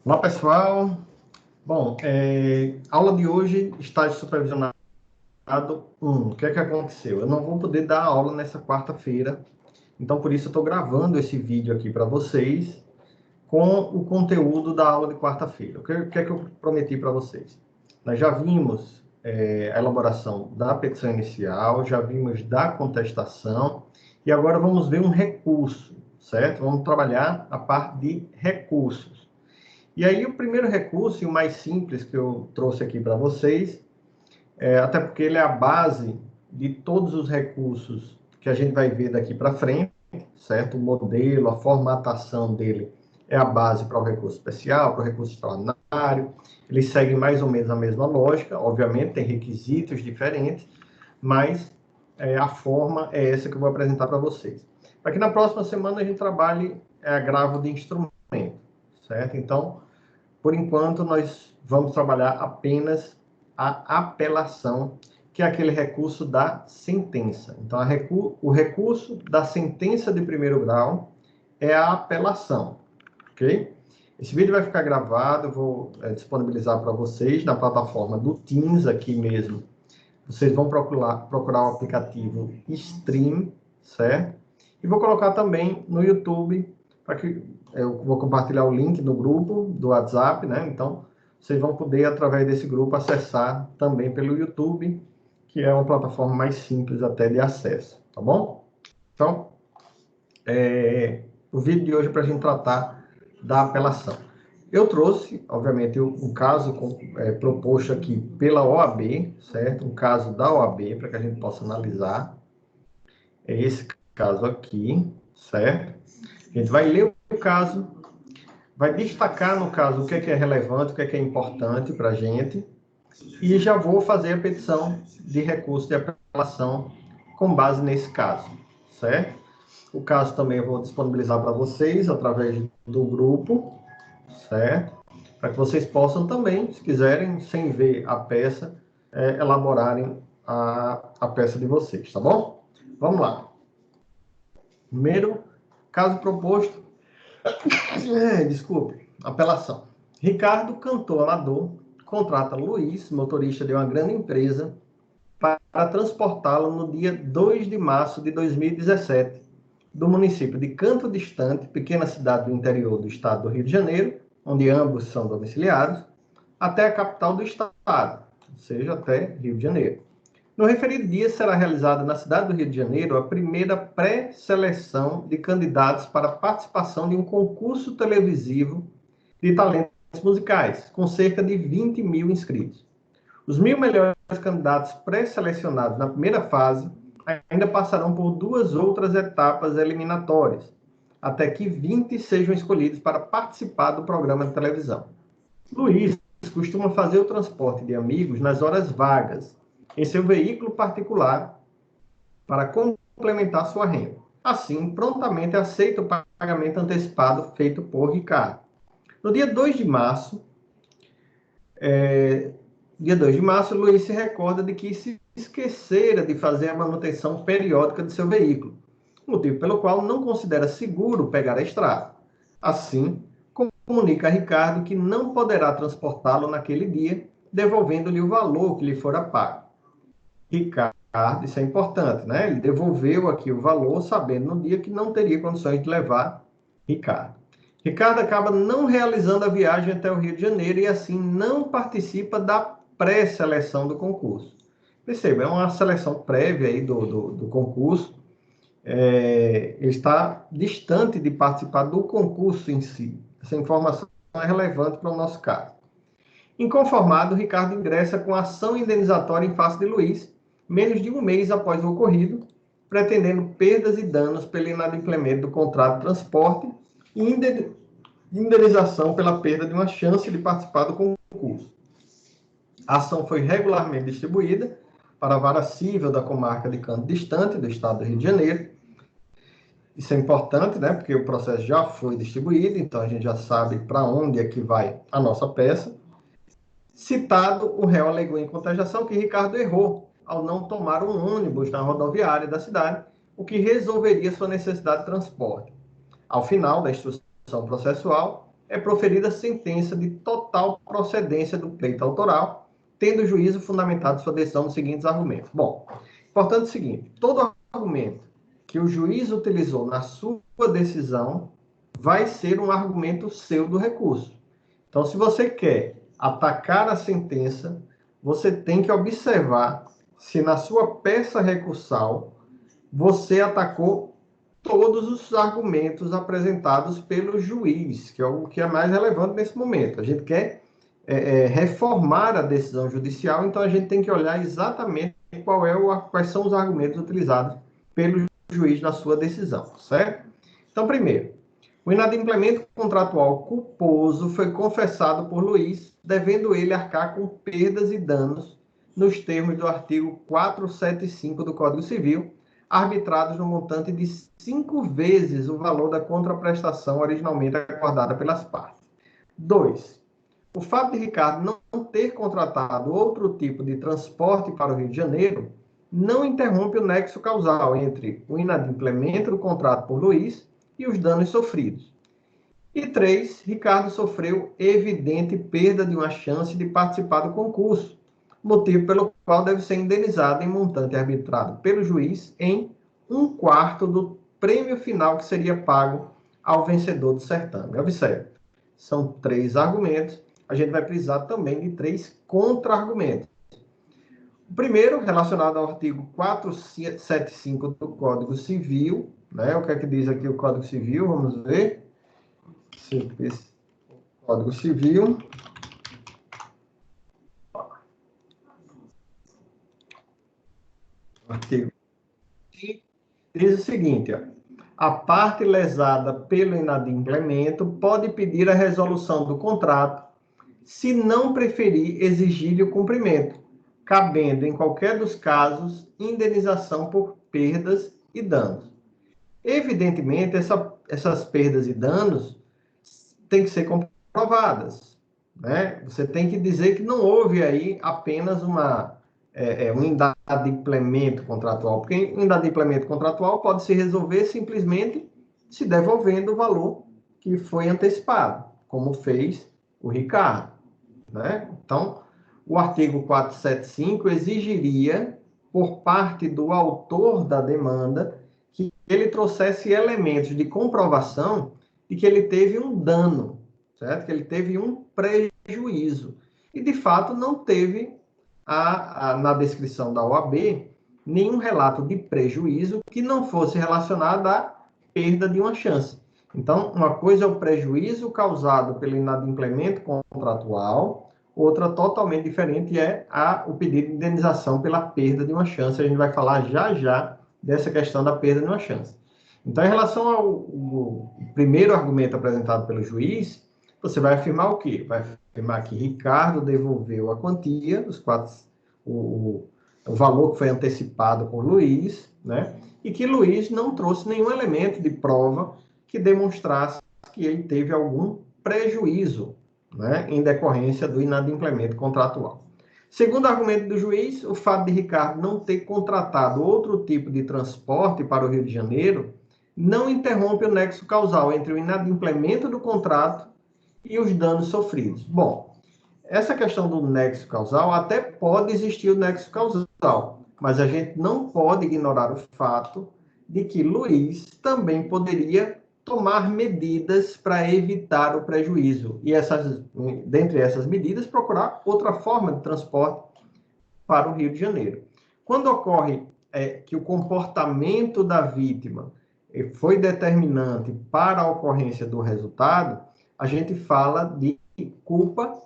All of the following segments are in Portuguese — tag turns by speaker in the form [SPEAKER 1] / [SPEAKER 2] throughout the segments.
[SPEAKER 1] Olá, pessoal. Bom, a aula de hoje, estágio supervisionado 1. O que é que aconteceu? Eu não vou poder dar aula nessa quarta-feira, então por isso eu estou gravando esse vídeo aqui para vocês com o conteúdo da aula de quarta-feira. O que é que eu prometi para vocês? Nós já vimos a elaboração da petição inicial, já vimos da contestação, e agora vamos ver um recurso, certo? Vamos trabalhar a parte de recursos. E aí, o primeiro recurso, e o mais simples que eu trouxe aqui para vocês, até porque ele é a base de todos os recursos que a gente vai ver daqui para frente, certo? O modelo, a formatação dele é a base para o recurso especial, para o recurso extraordinário. Eles seguem mais ou menos a mesma lógica, obviamente, tem requisitos diferentes, mas a forma é essa que eu vou apresentar para vocês. Para que na próxima semana a gente trabalhe agravo de instrumento, certo? Então, por enquanto, nós vamos trabalhar apenas a apelação, que é aquele recurso da sentença. Então, o recurso da sentença de primeiro grau é a apelação, ok? Esse vídeo vai ficar gravado, eu vou disponibilizar para vocês na plataforma do Teams, aqui mesmo. Vocês vão procurar o aplicativo Stream, certo? E vou colocar também no YouTube, para que eu vou compartilhar o link no grupo do WhatsApp, né? Então, vocês vão poder, através desse grupo, acessar também pelo YouTube, que é uma plataforma mais simples até de acesso, tá bom? Então, o vídeo de hoje é para a gente tratar da apelação. Eu trouxe, obviamente, um caso proposto aqui pela OAB, certo? Um caso da OAB, para que a gente possa analisar. É esse caso aqui, certo? A gente vai ler o caso, vai destacar no caso o que é relevante, o que é importante para a gente, e já vou fazer a petição de recurso de apelação com base nesse caso, certo? O caso também eu vou disponibilizar para vocês através do grupo, certo? Para que vocês possam também, se quiserem, sem ver a peça, elaborarem a peça de vocês, tá bom? Vamos lá. Primeiro, caso proposto, desculpe, apelação. Ricardo, cantor amador, contrata Luiz, motorista de uma grande empresa, para transportá-lo no dia 2 de março de 2017, do município de Canto Distante, pequena cidade do interior do estado do Rio de Janeiro, onde ambos são domiciliados, até a capital do estado, ou seja, até Rio de Janeiro. No referido dia será realizada na cidade do Rio de Janeiro a primeira pré-seleção de candidatos para participação de um concurso televisivo de talentos musicais, com cerca de 20 mil inscritos. Os 1.000 melhores candidatos pré-selecionados na primeira fase ainda passarão por 2 outras etapas eliminatórias, até que 20 sejam escolhidos para participar do programa de televisão. Luiz costuma fazer o transporte de amigos nas horas vagas, em seu veículo particular, para complementar sua renda. Assim, prontamente aceita o pagamento antecipado feito por Ricardo. No dia 2 de março, Luiz se recorda de que se esquecera de fazer a manutenção periódica de seu veículo, motivo pelo qual não considera seguro pegar a estrada. Assim, comunica a Ricardo que não poderá transportá-lo naquele dia, devolvendo-lhe o valor que lhe fora pago. Ricardo, isso é importante, né? Ele devolveu aqui o valor, sabendo no dia que não teria condições de levar Ricardo. Ricardo acaba não realizando a viagem até o Rio de Janeiro e assim não participa da pré-seleção do concurso. Perceba, é uma seleção prévia aí do concurso. Ele está distante de participar do concurso em si. Essa informação é relevante para o nosso caso. Inconformado, Ricardo ingressa com ação indenizatória em face de Luiz, menos de um mês após o ocorrido, pretendendo perdas e danos pelo inadimplemento do contrato de transporte e indenização pela perda de uma chance de participar do concurso. A ação foi regularmente distribuída para a vara civil da comarca de Canto Distante, do estado do Rio de Janeiro. Isso é importante, né? Porque o processo já foi distribuído, então a gente já sabe para onde é que vai a nossa peça. Citado, o réu alegou em contestação que Ricardo errou ao não tomar um ônibus na rodoviária da cidade, o que resolveria sua necessidade de transporte. Ao final da instrução processual, é proferida sentença de total procedência do pleito autoral, tendo o juízo fundamentado sua decisão nos seguintes argumentos. Bom, importante é o seguinte, todo argumento que o juiz utilizou na sua decisão vai ser um argumento seu do recurso. Então, se você quer atacar a sentença, você tem que observar se na sua peça recursal você atacou todos os argumentos apresentados pelo juiz, que é o que é mais relevante nesse momento. A gente quer reformar a decisão judicial, então a gente tem que olhar exatamente quais são os argumentos utilizados pelo juiz na sua decisão, certo? Então, primeiro, o inadimplemento contratual culposo foi confessado por Luiz, devendo ele arcar com perdas e danos nos termos do artigo 475 do Código Civil, arbitrados no montante de 5 vezes o valor da contraprestação originalmente acordada pelas partes. 2. O fato de Ricardo não ter contratado outro tipo de transporte para o Rio de Janeiro não interrompe o nexo causal entre o inadimplemento do contrato por Luiz e os danos sofridos. E 3. Ricardo sofreu evidente perda de uma chance de participar do concurso, motivo pelo qual deve ser indenizado em montante arbitrado pelo juiz em 1/4 do prêmio final que seria pago ao vencedor do certame. Observe, são 3 argumentos, a gente vai precisar também de 3 contra-argumentos. O primeiro, relacionado ao artigo 475 do Código Civil, né? O que é que diz aqui o Código Civil? Vamos ver. Código Civil. Artigo. Diz o seguinte, ó, a parte lesada pelo inadimplemento pode pedir a resolução do contrato se não preferir exigir-lhe o cumprimento, cabendo, em qualquer dos casos, indenização por perdas e danos. Evidentemente, essas perdas e danos têm que ser comprovadas, né? Você tem que dizer que não houve aí apenas um inadimplemento contratual, porque um inadimplemento contratual pode se resolver simplesmente se devolvendo o valor que foi antecipado, como fez o Ricardo, né? Então, o artigo 475 exigiria, por parte do autor da demanda, que ele trouxesse elementos de comprovação de que ele teve um dano, certo? Que ele teve um prejuízo. E, de fato, não teve, na descrição da OAB, nenhum relato de prejuízo que não fosse relacionado à perda de uma chance. Então, uma coisa é o prejuízo causado pelo inadimplemento contratual, outra totalmente diferente é o pedido de indenização pela perda de uma chance. A gente vai falar já dessa questão da perda de uma chance. Então, em relação ao primeiro argumento apresentado pelo juiz, você vai afirmar o quê? Vai afirmar que Ricardo devolveu a quantia, o valor que foi antecipado por Luiz, né? E que Luiz não trouxe nenhum elemento de prova que demonstrasse que ele teve algum prejuízo, né, em decorrência do inadimplemento contratual. Segundo argumento do juiz, o fato de Ricardo não ter contratado outro tipo de transporte para o Rio de Janeiro não interrompe o nexo causal entre o inadimplemento do contrato e os danos sofridos. Bom, essa questão do nexo causal, até pode existir o nexo causal, mas a gente não pode ignorar o fato de que Luiz também poderia tomar medidas para evitar o prejuízo. E dentre essas medidas, procurar outra forma de transporte para o Rio de Janeiro. Quando ocorre que o comportamento da vítima foi determinante para a ocorrência do resultado, a gente fala de culpa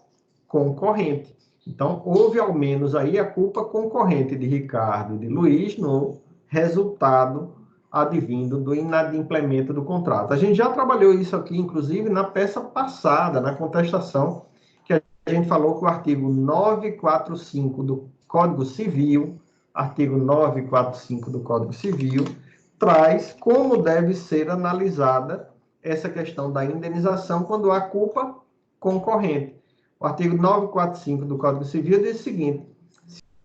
[SPEAKER 1] concorrente. Então, houve ao menos aí a culpa concorrente de Ricardo e de Luiz no resultado advindo do inadimplemento do contrato. A gente já trabalhou isso aqui, inclusive, na peça passada, na contestação, que a gente falou que o artigo 945 do Código Civil, artigo 945 do Código Civil, traz como deve ser analisada essa questão da indenização quando há culpa concorrente. O artigo 945 do Código Civil diz o seguinte: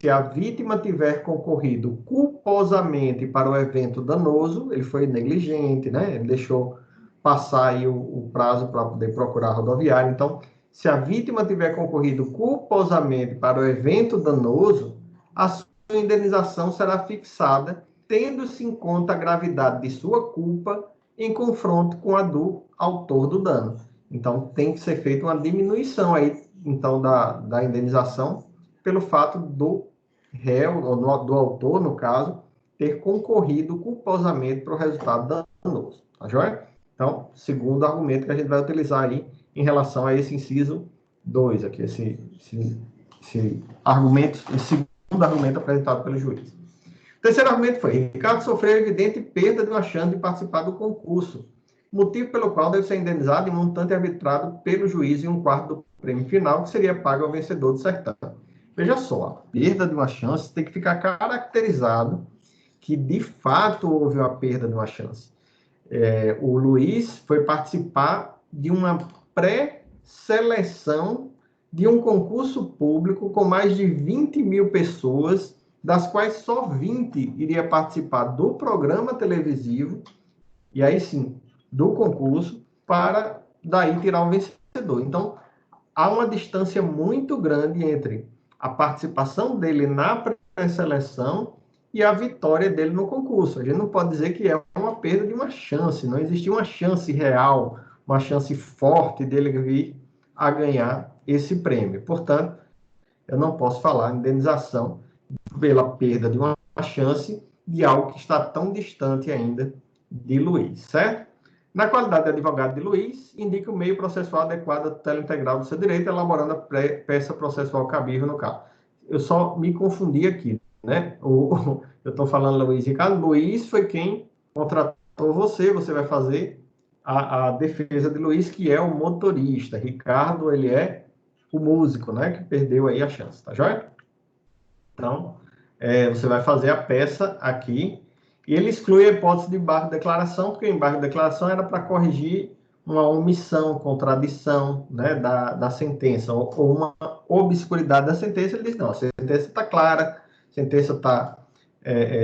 [SPEAKER 1] se a vítima tiver concorrido culposamente para o evento danoso, ele foi negligente, né? Ele deixou passar aí o prazo para poder procurar a rodoviária. Então, se a vítima tiver concorrido culposamente para o evento danoso, a sua indenização será fixada, tendo-se em conta a gravidade de sua culpa em confronto com a do autor do dano. Então, tem que ser feita uma diminuição aí, então, da indenização pelo fato do réu, ou do autor, no caso, ter concorrido culposamente para o resultado danoso. Tá joia? Então, segundo argumento que a gente vai utilizar aí em relação a esse inciso 2 aqui, esse argumento, esse segundo argumento apresentado pelo juiz. O terceiro argumento foi: Ricardo sofreu evidente perda de uma chance de participar do concurso, motivo pelo qual deve ser indenizado em montante arbitrado pelo juiz em 1/4 do prêmio final, que seria pago ao vencedor do certame. Veja só, a perda de uma chance tem que ficar caracterizado que, de fato, houve uma perda de uma chance. O Luiz foi participar de uma pré-seleção de um concurso público com mais de 20 mil pessoas, das quais só 20 iria participar do programa televisivo, e aí sim, do concurso, para daí tirar o vencedor. Então, há uma distância muito grande entre a participação dele na pré-seleção e a vitória dele no concurso. A gente não pode dizer que é uma perda de uma chance, não existia uma chance real, uma chance forte dele vir a ganhar esse prêmio. Portanto, eu não posso falar em indenização pela perda de uma chance de algo que está tão distante ainda de Luiz, certo? Na qualidade de advogado de Luiz, indica o meio processual adequado à tutela integral do seu direito, elaborando a peça processual cabível no caso. Eu só me confundi aqui, né? Eu estou falando Luiz Ricardo. Luiz foi quem contratou você, você vai fazer a defesa de Luiz, que é o motorista. Ricardo, ele é o músico, né? Que perdeu aí a chance, tá joia? Então, você vai fazer a peça aqui, e ele exclui a hipótese de embargo de declaração, porque o embargo de declaração era para corrigir uma omissão, contradição, né, da sentença, ou uma obscuridade da sentença. Ele diz: não, a sentença está clara, a sentença está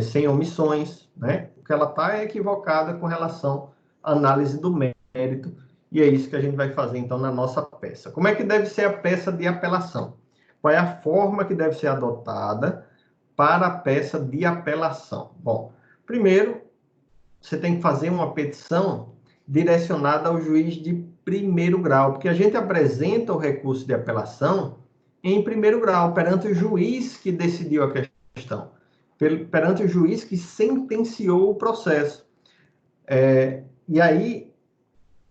[SPEAKER 1] sem omissões, né? O que ela está é equivocada com relação à análise do mérito, e é isso que a gente vai fazer, então, na nossa peça. Como é que deve ser a peça de apelação? Qual é a forma que deve ser adotada para a peça de apelação? Bom, primeiro, você tem que fazer uma petição direcionada ao juiz de primeiro grau, porque a gente apresenta o recurso de apelação em primeiro grau, perante o juiz que decidiu a questão, perante o juiz que sentenciou o processo. E aí,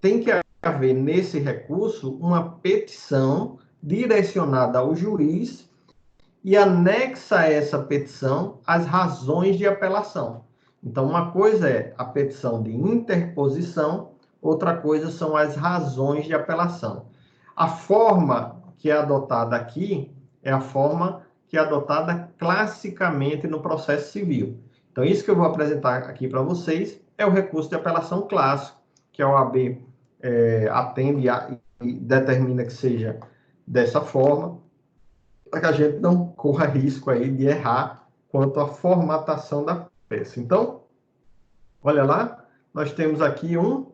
[SPEAKER 1] tem que haver nesse recurso uma petição direcionada ao juiz e anexa a essa petição as razões de apelação. Então, uma coisa é a petição de interposição, outra coisa são as razões de apelação. A forma que é adotada aqui é a forma que é adotada classicamente no processo civil. Então, isso que eu vou apresentar aqui para vocês é o recurso de apelação clássico, que a OAB atende e determina que seja dessa forma, para que a gente não corra risco aí de errar quanto à formatação da peça. Então, olha lá, nós temos aqui um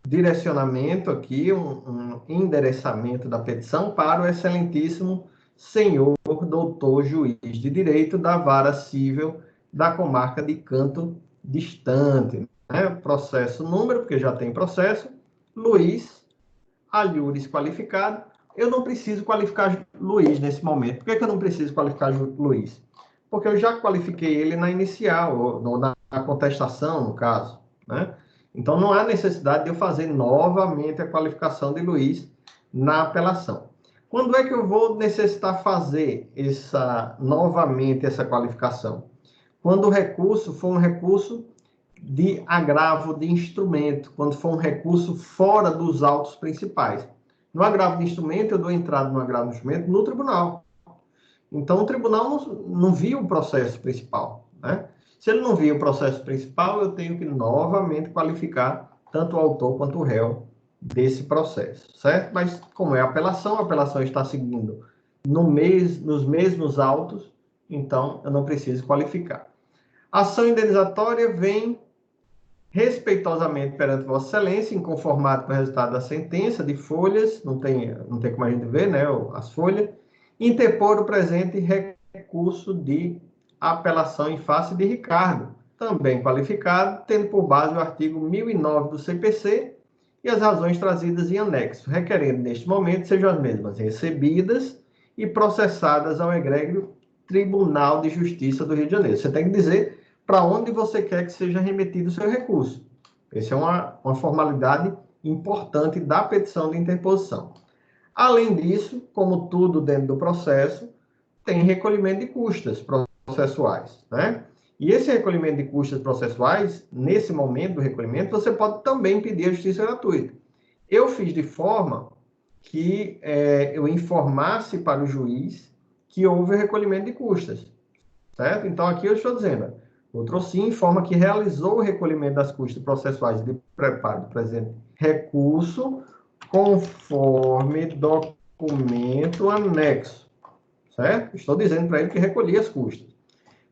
[SPEAKER 1] direcionamento, aqui, um endereçamento da petição para o excelentíssimo senhor doutor juiz de direito da Vara Civil da Comarca de Canto Distante. Né? Processo número, porque já tem processo, Luiz Alhures qualificado. Eu não preciso qualificar Luiz nesse momento. Por que eu não preciso qualificar Luiz? Porque eu já qualifiquei ele na inicial, ou na contestação, no caso. Né? Então, não há necessidade de eu fazer novamente a qualificação de Luiz na apelação. Quando é que eu vou necessitar fazer novamente essa qualificação? Quando o recurso for um recurso de agravo de instrumento, quando for um recurso fora dos autos principais. No agravo de instrumento, eu dou entrada no agravo de instrumento no tribunal. Então, o tribunal não viu o processo principal. Né? Se ele não viu o processo principal, eu tenho que novamente qualificar tanto o autor quanto o réu desse processo, certo? Mas, como é a apelação está seguindo nos mesmos autos, então eu não preciso qualificar. A ação indenizatória vem respeitosamente perante Vossa Excelência, inconformado com o resultado da sentença de folhas, não tem como a gente ver, né, as folhas, interpor o presente recurso de apelação em face de Ricardo, também qualificado, tendo por base o artigo 1009 do CPC e as razões trazidas em anexo, requerendo, neste momento, sejam as mesmas recebidas e processadas ao egrégio Tribunal de Justiça do Rio de Janeiro. Você tem que dizer para onde você quer que seja remetido o seu recurso. Essa é uma formalidade importante da petição de interposição. Além disso, como tudo dentro do processo, tem recolhimento de custas processuais, né? E esse recolhimento de custas processuais, nesse momento do recolhimento, você pode também pedir a justiça gratuita. Eu fiz de forma que eu informasse para o juiz que houve recolhimento de custas, certo? Então, aqui eu estou dizendo, o TROCIN informa que realizou o recolhimento das custas processuais de preparo do presente recurso conforme documento anexo, certo? Estou dizendo para ele que recolhi as custas.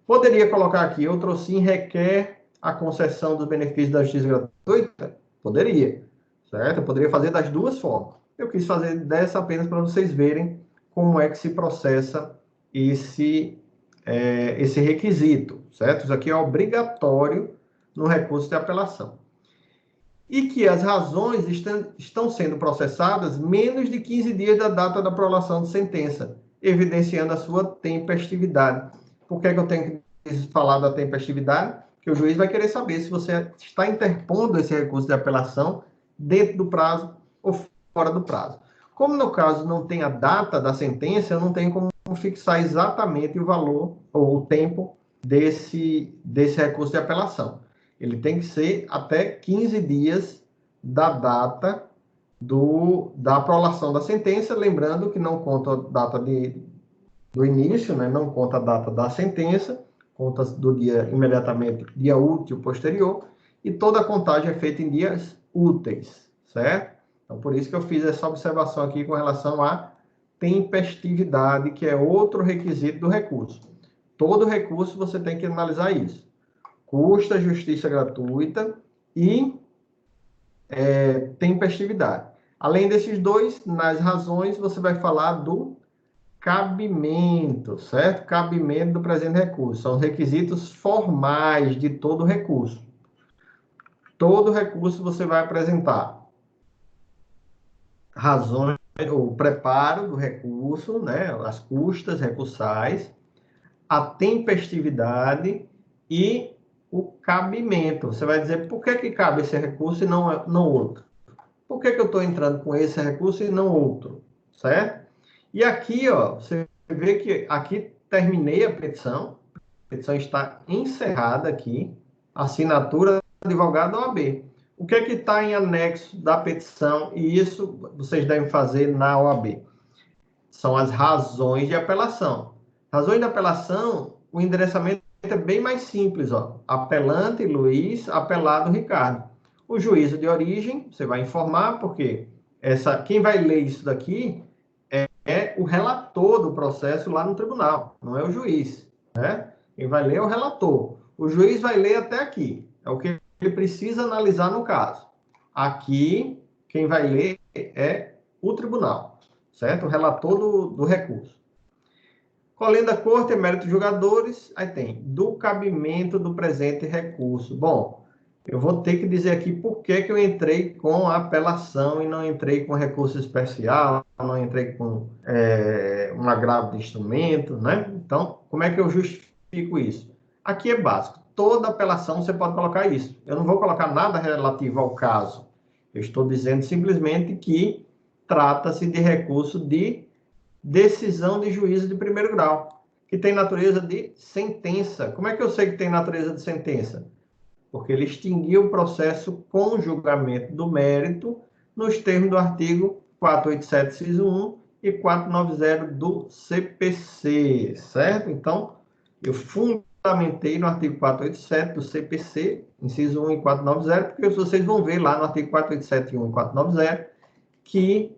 [SPEAKER 1] Poderia colocar aqui, o TROCIN requer a concessão dos benefícios da justiça gratuita? Poderia, certo? Eu poderia fazer das duas formas. Eu quis fazer dessa apenas para vocês verem como é que se processa esse requisito, certo? Isso aqui é obrigatório no recurso de apelação. E que as razões estão sendo processadas menos de 15 dias da data da prolação de sentença, evidenciando a sua tempestividade. Por que eu tenho que falar da tempestividade? Porque o juiz vai querer saber se você está interpondo esse recurso de apelação dentro do prazo ou fora do prazo. Como no caso não tem a data da sentença, eu não tenho como fixar exatamente o valor ou o tempo desse recurso de apelação. Ele tem que ser até 15 dias da data da prolação da sentença, lembrando que não conta a data do início, né? Não conta a data da sentença, conta do dia imediatamente, dia útil posterior, e toda a contagem é feita em dias úteis, certo? Então, por isso que eu fiz essa observação aqui com relação à tempestividade, que é outro requisito do recurso. Todo recurso você tem que analisar isso. Custa justiça gratuita e tempestividade. Além desses dois, nas razões, você vai falar do cabimento, certo? Cabimento do presente recurso. São os requisitos formais de todo recurso. Todo recurso você vai apresentar razões, o preparo do recurso, né? As custas recursais, a tempestividade e o cabimento. Você vai dizer por que cabe esse recurso e não outro. Por que eu estou entrando com esse recurso e não outro, certo? E aqui, ó, você vê que aqui terminei a petição está encerrada aqui, assinatura do advogado OAB. O que está em anexo da petição, e isso vocês devem fazer na OAB? São as razões de apelação. Razões de apelação, o endereçamento é bem mais simples, ó. Apelante Luiz, apelado Ricardo. O juízo de origem, você vai informar, porque quem vai ler isso daqui é o relator do processo lá no tribunal, não é o juiz, né? Quem vai ler é o relator. O juiz vai ler até aqui. É o que ele precisa analisar no caso. Aqui, quem vai ler é o tribunal, certo? O relator do recurso. Colhendo da corte, emérito dos julgadores, aí tem do cabimento do presente recurso. Bom, eu vou ter que dizer aqui por que eu entrei com a apelação e não entrei com recurso especial, não entrei com um agravo de instrumento, né? Então, como é que eu justifico isso? Aqui é básico. Toda apelação você pode colocar isso. Eu não vou colocar nada relativo ao caso. Eu estou dizendo simplesmente que trata-se de recurso de decisão de juízo de primeiro grau, que tem natureza de sentença. Como é que eu sei que tem natureza de sentença? Porque ele extinguiu o processo com julgamento do mérito nos termos do artigo 487, inciso 1 e 490 do CPC, certo? Então, eu fundamentei no artigo 487 do CPC, inciso 1 e 490, porque vocês vão ver lá no artigo 487, 1 e 490, que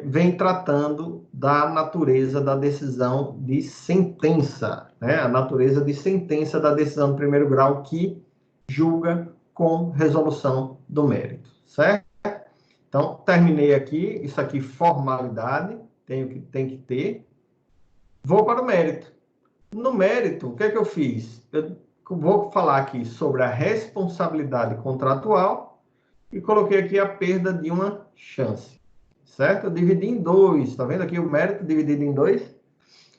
[SPEAKER 1] vem tratando da natureza da decisão de sentença, né? A natureza de sentença da decisão de primeiro grau que julga com resolução do mérito, certo? Então, terminei aqui, isso aqui, formalidade, tem que ter. Vou para o mérito. No mérito, o que é que eu fiz? Eu vou falar aqui sobre a responsabilidade contratual e coloquei aqui a perda de uma chance, certo? Eu dividi em dois, tá vendo aqui o mérito dividido em dois?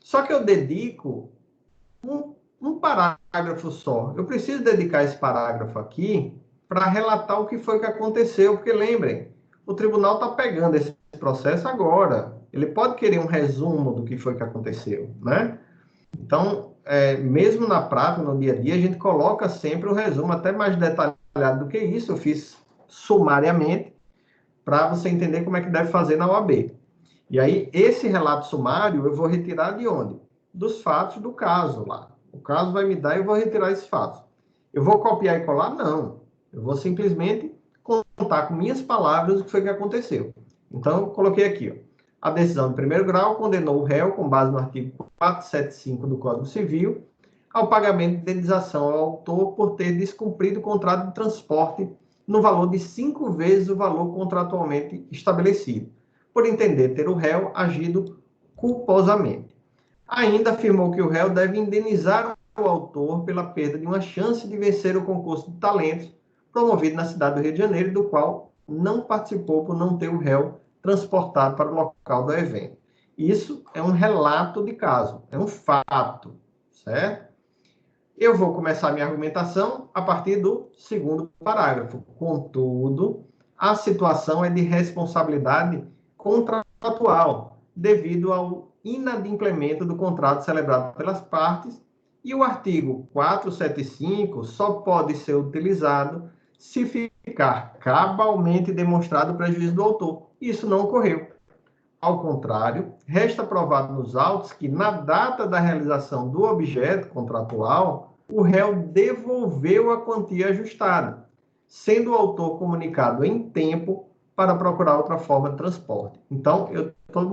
[SPEAKER 1] Só que eu dedico um parágrafo só. Eu preciso dedicar esse parágrafo aqui para relatar o que foi que aconteceu, porque lembrem, o tribunal está pegando esse processo agora. Ele pode querer um resumo do que foi que aconteceu, né? Então, mesmo na prática, no dia a dia, a gente coloca sempre o resumo, até mais detalhado do que isso. Eu fiz sumariamente, para você entender como é que deve fazer na OAB. E aí, esse relato sumário, eu vou retirar de onde? Dos fatos do caso lá. O caso vai me dar e eu vou retirar esses fatos. Eu vou copiar e colar? Não. Eu vou simplesmente contar com minhas palavras o que foi que aconteceu. Então, eu coloquei aqui, ó. A decisão de primeiro grau condenou o réu, com base no artigo 475 do Código Civil, ao pagamento de indenização ao autor por ter descumprido o contrato de transporte no valor de 5 vezes o valor contratualmente estabelecido, por entender ter o réu agido culposamente. Ainda afirmou que o réu deve indenizar o autor pela perda de uma chance de vencer o concurso de talentos promovido na cidade do Rio de Janeiro, do qual não participou por não ter o réu transportado para o local do evento. Isso é um relato de caso, é um fato, certo? Eu vou começar a minha argumentação a partir do segundo parágrafo. Contudo, a situação é de responsabilidade contratual, devido ao inadimplemento do contrato celebrado pelas partes, e o artigo 475 só pode ser utilizado se ficar cabalmente demonstrado o prejuízo do autor. Isso não ocorreu. Ao contrário, resta provado nos autos que, na data da realização do objeto contratual, o réu devolveu a quantia ajustada, sendo o autor comunicado em tempo para procurar outra forma de transporte. Então, eu estou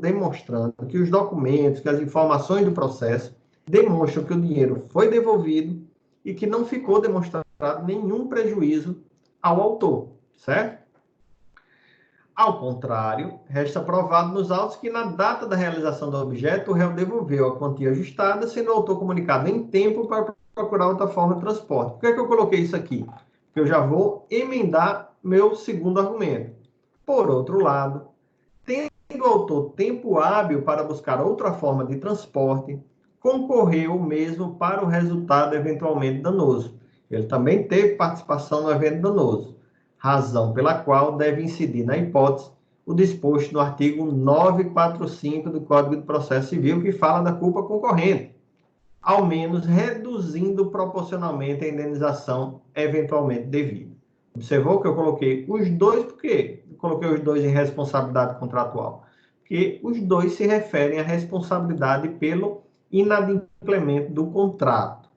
[SPEAKER 1] demonstrando que os documentos, que as informações do processo demonstram que o dinheiro foi devolvido e que não ficou demonstrado nenhum prejuízo ao autor, certo? Ao contrário, resta provado nos autos que, na data da realização do objeto, o réu devolveu a quantia ajustada, sendo o autor comunicado em tempo para procurar outra forma de transporte. Por que é que eu coloquei isso aqui? Porque eu já vou emendar meu segundo argumento. Por outro lado, tendo o autor tempo hábil para buscar outra forma de transporte, concorreu mesmo para o resultado eventualmente danoso. Ele também teve participação no evento danoso, razão pela qual deve incidir na hipótese o disposto no artigo 945 do Código de Processo Civil, que fala da culpa concorrente, ao menos reduzindo proporcionalmente a indenização eventualmente devida. Observou que eu coloquei os dois, por quê? Eu coloquei os dois em responsabilidade contratual? Porque os dois se referem à responsabilidade pelo inadimplemento do contrato.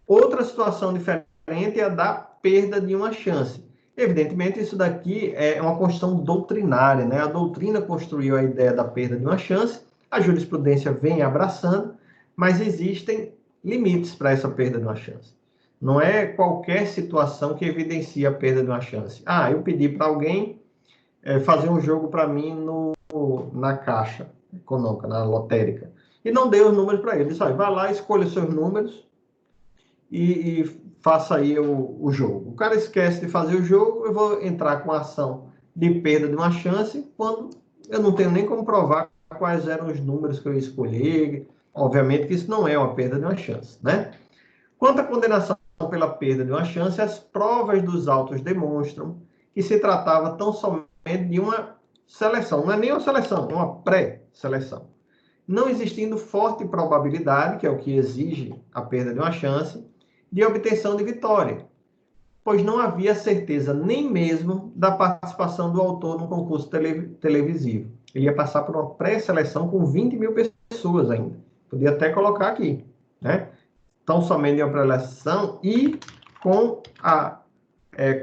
[SPEAKER 1] Outra situação diferente é a da perda de uma chance. Evidentemente, isso daqui é uma construção doutrinária, né? A doutrina construiu a ideia da perda de uma chance, a jurisprudência vem abraçando, mas existem limites para essa perda de uma chance. Não é qualquer situação que evidencia a perda de uma chance. Ah, eu pedi para alguém fazer um jogo para mim na caixa econômica, na lotérica, e não dei os números para ele. Ele disse, vai lá, escolha os seus números e faça aí o jogo. O cara esquece de fazer o jogo, eu vou entrar com a ação de perda de uma chance quando eu não tenho nem como provar quais eram os números que eu escolhi. Obviamente que isso não é uma perda de uma chance, né? Quanto à condenação pela perda de uma chance, as provas dos autos demonstram que se tratava tão somente de uma seleção, não é nem uma seleção, é uma pré-seleção. Não existindo forte probabilidade, que é o que exige a perda de uma chance, de obtenção de vitória, pois não havia certeza nem mesmo da participação do autor no concurso televisivo. Ele ia passar por uma pré-seleção com 20 mil pessoas ainda. Podia até colocar aqui, né? Tão somente uma pré-seleção e com a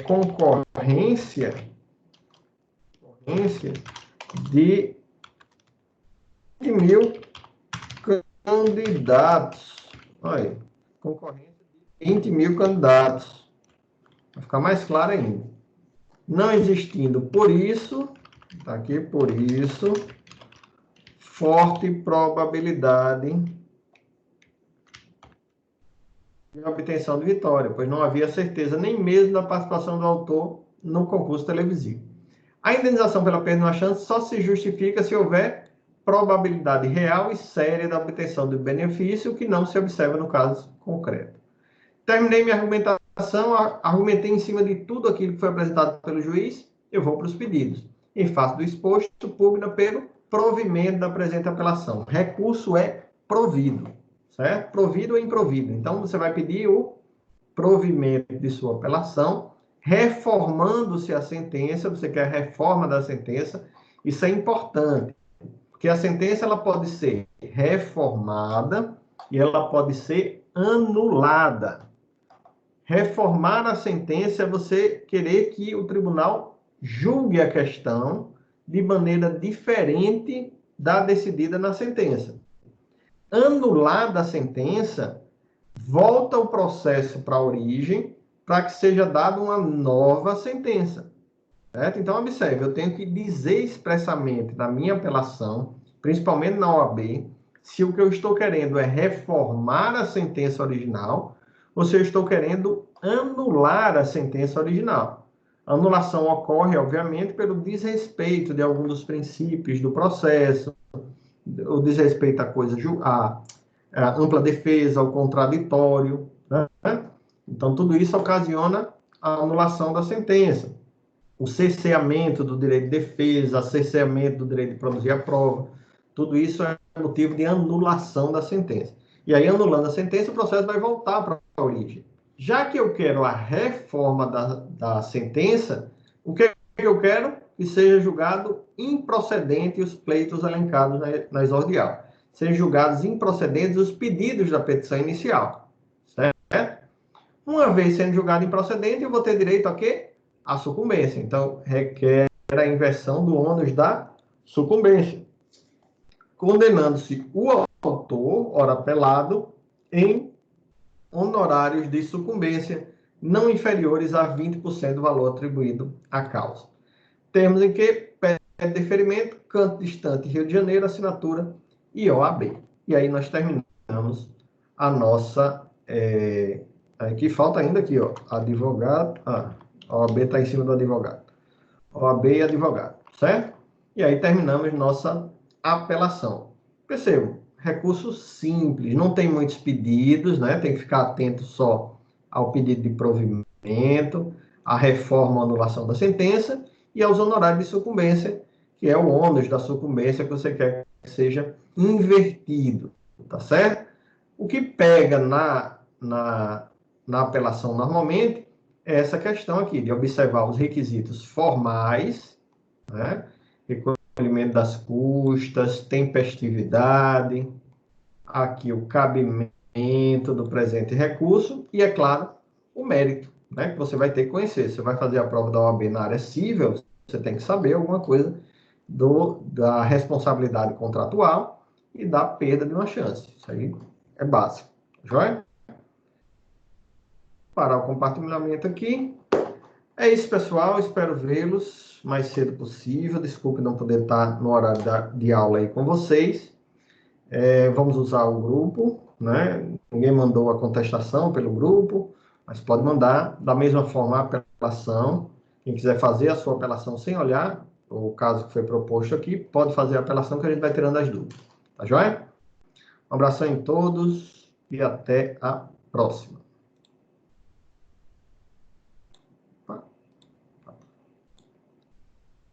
[SPEAKER 1] concorrência de 20 mil candidatos. Olha, concorrência de 20 mil candidatos. Vai ficar mais claro ainda. Não existindo por isso, tá aqui, por isso, forte probabilidade de obtenção de vitória, pois não havia certeza nem mesmo da participação do autor no concurso televisivo. A indenização pela perda de uma chance só se justifica se houver probabilidade real e séria da obtenção do benefício, que não se observa no caso concreto. Terminei minha argumentação, argumentei em cima de tudo aquilo que foi apresentado pelo juiz, eu vou para os pedidos. Em face do exposto, pugna pelo provimento da presente apelação. Recurso é provido, certo? Provido ou improvido. Então, você vai pedir o provimento de sua apelação, reformando-se a sentença, você quer a reforma da sentença, isso é importante, porque a sentença ela pode ser reformada e ela pode ser anulada. Reformar a sentença é você querer que o tribunal julgue a questão de maneira diferente da decidida na sentença. Anulada a sentença, volta o processo para a origem para que seja dada uma nova sentença. Certo? Então, observe, eu tenho que dizer expressamente na minha apelação, principalmente na OAB, se o que eu estou querendo é reformar a sentença original ou se eu estou querendo anular a sentença original. A anulação ocorre, obviamente, pelo desrespeito de algum dos princípios do processo, o desrespeito à coisa, à ampla defesa, ao contraditório, né? Então, tudo isso ocasiona a anulação da sentença. O cerceamento do direito de defesa, cerceamento do direito de produzir a prova, tudo isso é motivo de anulação da sentença. E aí, anulando a sentença, o processo vai voltar para a origem. Já que eu quero a reforma da sentença, o que eu quero? Que seja julgado improcedente os pleitos elencados na exordial. Sejam julgados improcedentes os pedidos da petição inicial. Certo? Uma vez sendo julgado improcedente, eu vou ter direito a quê? A sucumbência. Então, requer a inversão do ônus da sucumbência, condenando-se o autor, ora apelado, em honorários de sucumbência não inferiores a 20% do valor atribuído à causa. Termos em que pede deferimento, Canto Distante, Rio de Janeiro, assinatura e OAB. E aí nós terminamos a nossa... Aqui falta ainda aqui, ó, advogado... a OAB está em cima do advogado. OAB e advogado, certo? E aí terminamos nossa apelação. Percebam, recurso simples, não tem muitos pedidos, né? Tem que ficar atento só ao pedido de provimento, à reforma ou anulação da sentença e aos honorários de sucumbência, que é o ônus da sucumbência que você quer que seja invertido, tá certo? O que pega na apelação normalmente é essa questão aqui, de observar os requisitos formais, né? Recolhimento das custas, tempestividade, aqui o cabimento do presente recurso e, é claro, o mérito, né, que você vai ter que conhecer. Você vai fazer a prova da OAB na área civil, você tem que saber alguma coisa da responsabilidade contratual e da perda de uma chance. Isso aí é básico. Joia? Parar o compartilhamento aqui. É isso, pessoal. Espero vê-los o mais cedo possível. Desculpe não poder estar no horário de aula aí com vocês. Vamos usar o grupo, né? Ninguém mandou a contestação pelo grupo, mas pode mandar da mesma forma a apelação. Quem quiser fazer a sua apelação sem olhar o caso que foi proposto aqui, pode fazer a apelação que a gente vai tirando as dúvidas. Tá joia? Um abração em todos e até a próxima.